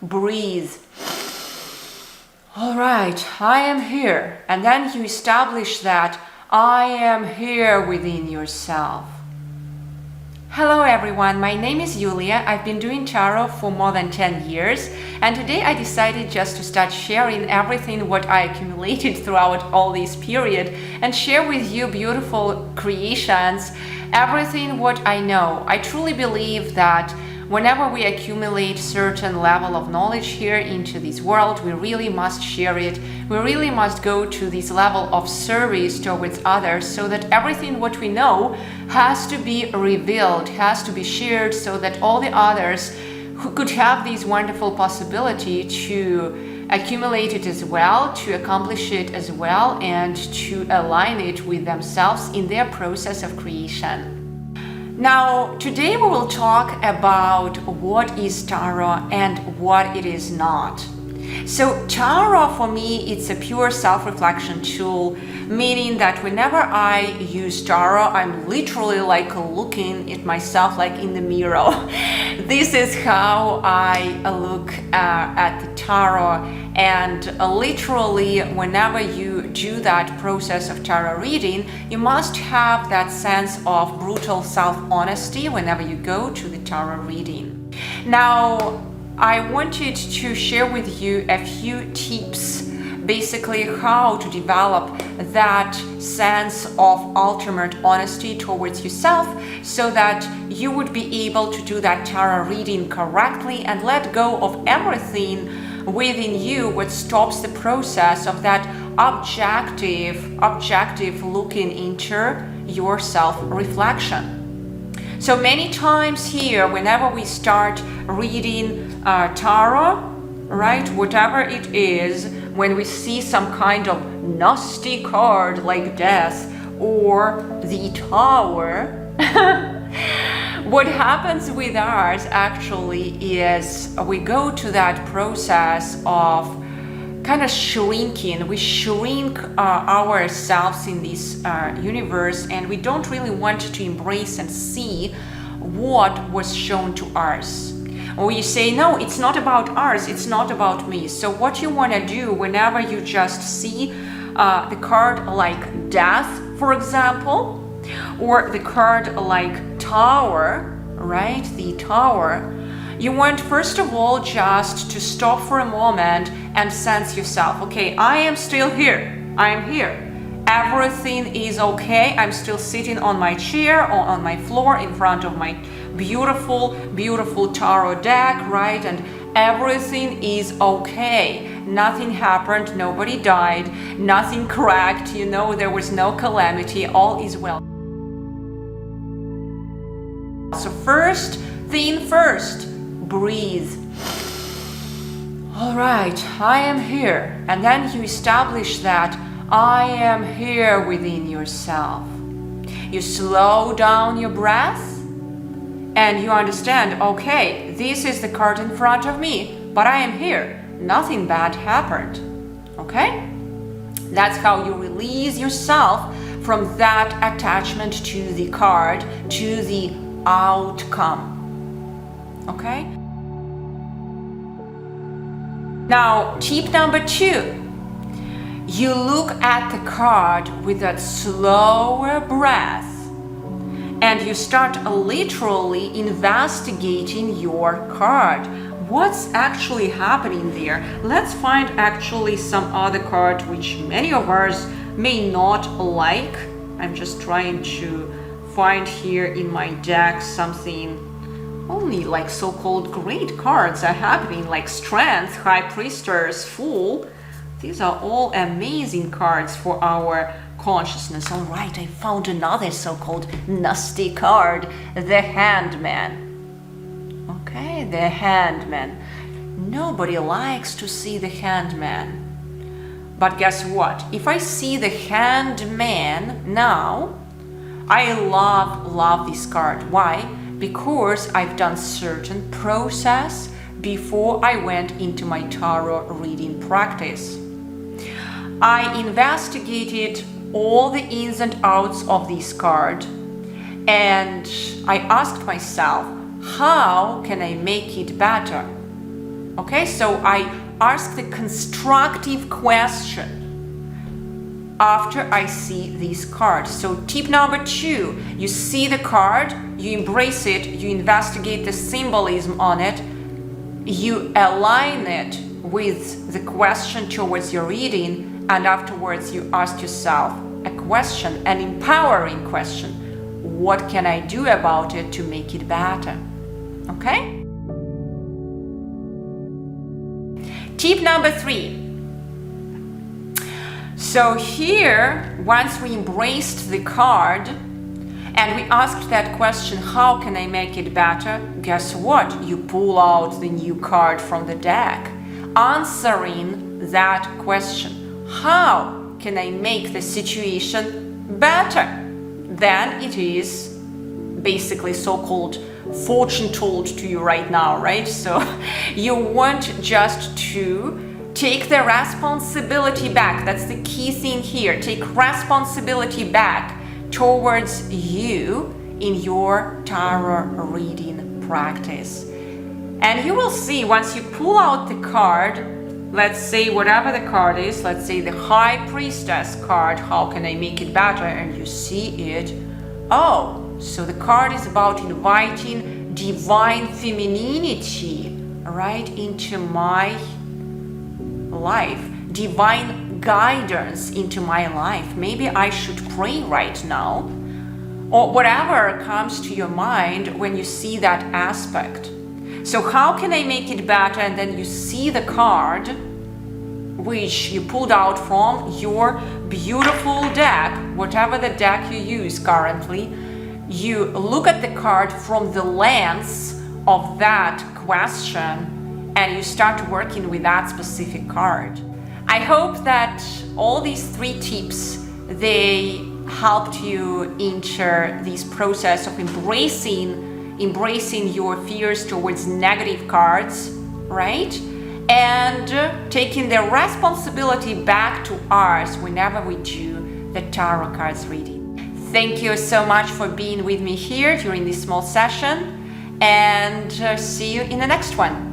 breathe. All right, I am here. And then you establish that I am here within yourself. Hello everyone, my name is Yulia. I've been doing tarot for more than 10 years, and today I decided just to start sharing everything what I accumulated throughout all this period and share with you beautiful creations, everything what I know. I truly believe that whenever we accumulate certain level of knowledge here into this world, we really must share it. We really must go to this level of service towards others so that everything what we know has to be revealed, has to be shared so that all the others who could have this wonderful possibility to accumulate it as well, to accomplish it as well, and to align it with themselves in their process of creation. Now, today we will talk about what is tarot and what it is not. So tarot for me, it's a pure self-reflection tool, meaning that whenever I use tarot, I'm literally like looking at myself like in the mirror. This is how I look at the tarot, and literally whenever you do that process of tarot reading, you must have that sense of brutal self-honesty whenever you go to the tarot reading. Now, I wanted to share with you a few tips, basically how to develop that sense of ultimate honesty towards yourself so that you would be able to do that tarot reading correctly and let go of everything within you what stops the process of that objective looking into your self-reflection. So many times here, whenever we start reading tarot, right, whatever it is, when we see some kind of nasty card like death or the tower, what happens with ours actually is we go to that process of kind of shrinking. We shrink ourselves in this universe, and we don't really want to embrace and see what was shown to us. Or you say, no, it's not about ours, it's not about me. So what you want to do whenever you just see the card like death, for example, or the card like tower, right, the tower, you want first of all just to stop for a moment and sense yourself. Okay, I am still here. I am here. Everything is okay. I'm still sitting on my chair or on my floor in front of my beautiful, beautiful tarot deck, right? And everything is okay. Nothing happened. Nobody died. Nothing cracked. You know, there was no calamity. All is well. So first thing first, breathe. All right, I am here. And then you establish that I am here within yourself. You slow down your breath and you understand, okay, this is the card in front of me, but I am here. Nothing bad happened. Okay? That's how you release yourself from that attachment to the card, to the outcome. Okay? Now, tip number 2. You look at the card with that slower breath and you start literally investigating your card. What's actually happening there? Let's find actually some other card which many of us may not like. I'm just trying to find here in my deck something. Only like so-called great cards are happening, like Strength, High Priestess, Fool. These are all amazing cards for our consciousness. All right, I found another so-called nasty card, the Handman. Okay, the Handman. Nobody likes to see the Handman. But guess what? If I see the Handman now, I love this card. Why? Because I've done certain process before I went into my tarot reading practice. I investigated all the ins and outs of this card and I asked myself, how can I make it better? Okay, so I ask the constructive question after I see this card. So tip number 2, you see the card, you embrace it, you investigate the symbolism on it, you align it with the question towards your reading, and afterwards you ask yourself a question, an empowering question. What can I do about it to make it better? Okay? Tip number 3. So here, once we embraced the card and we asked that question, how can I make it better? Guess what? You pull out the new card from the deck, answering that question. How can I make the situation better than it is basically so-called fortune told to you right now, right? So you want just to take the responsibility back. That's the key thing here. Take responsibility back towards you in your tarot reading practice. And you will see once you pull out the card, let's say whatever the card is, let's say the High Priestess card, how can I make it better? And you see it. Oh, so the card is about inviting divine femininity right into my life, divine guidance into my life. Maybe I should pray right now, or whatever comes to your mind when you see that aspect. So how can I make it better? And then you see the card which you pulled out from your beautiful deck, whatever the deck you use currently. You look at the card from the lens of that question and you start working with that specific card. I hope that all these 3 tips, they helped you enter this process of embracing your fears towards negative cards, right? And taking the responsibility back to ours whenever we do the tarot cards reading. Thank you so much for being with me here during this small session, and see you in the next one.